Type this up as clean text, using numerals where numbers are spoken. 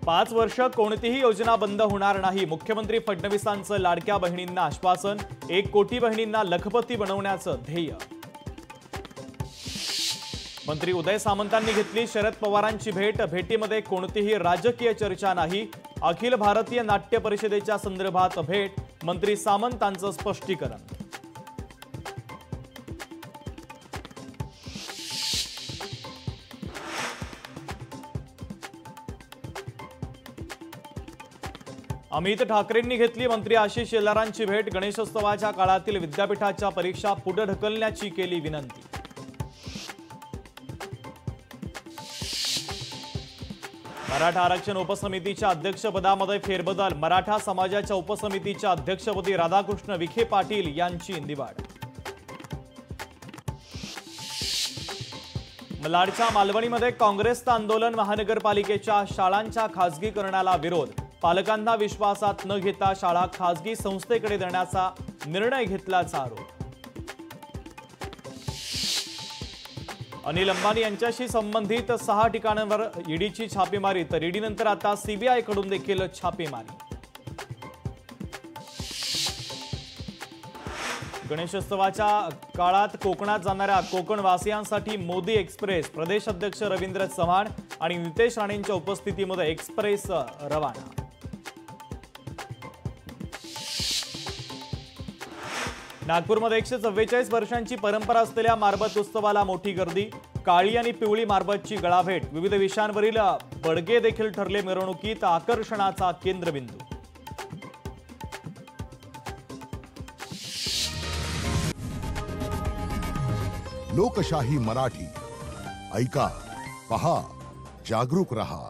5 वर्ष कोणतीही योजना बंद होणार नाही। मुख्यमंत्री फडणवीसांचं लाडक्या बहिणींना आश्वासन। 1 कोटी बहिणींना लखपती बनवण्याचं ध्येय। मंत्री उदय सामंतांनी घेतली शरद पवारांची भेट। भेटीमध्ये कोणतीही राजकीय चर्चा नाही। अखिल भारतीय नाट्य परिषदेच्या संदर्भात भेट। मंत्री सामंतांचं स्पष्टीकरण। अमित ठाकरेंनी घेतली मंत्री आशिष शेलारांची भेट। गणेशोत्सवाच्या काळातील विद्यापीठाच्या परीक्षा पुढे ढकलण्याची केली विनंती। मराठा आरक्षण उपसमितीच्या अध्यक्षपदामध्ये फेरबदल। मराठा समाजाच्या उपसमितीच्या अध्यक्षपदी राधाकृष्ण विखे पाटील यांची निवड। लाडच्या मालवणीमध्ये काँग्रेसचं आंदोलन। महानगरपालिकेच्या शाळांच्या खासगीकरणाला विरोध। पालकांना विश्वासात न घेता शाळा खासगी संस्थेकडे देण्याचा निर्णय घेतल्याचा आरोप। अनिल अंबानी यांच्याशी संबंधित 6 ठिकाणांवर ईडीची छापेमारी। तर ईडीनंतर आता सीबीआय कडून देखील छापेमारी। गणेशोत्सवाच्या काळात कोकणात जाणाऱ्या कोकणवासियांसाठी मोदी एक्सप्रेस। प्रदेश अध्यक्ष रवींद्र चव्हाण आणि नितेश राणेंच्या उपस्थितीमध्ये एक्सप्रेस रवाना। नागपूरमध्ये 144 वर्षांची परंपरा असलेल्या मारबत उत्सवाला मोठी गर्दी। काळी आणि पिवळी मारबतची गळाभेट। विविध विषयांवरील बडगे देखील ठरले मिरवणुकीत आकर्षणाचा केंद्रबिंदू। लोकशाही मराठी ऐका, पहा, जागरूक रहा।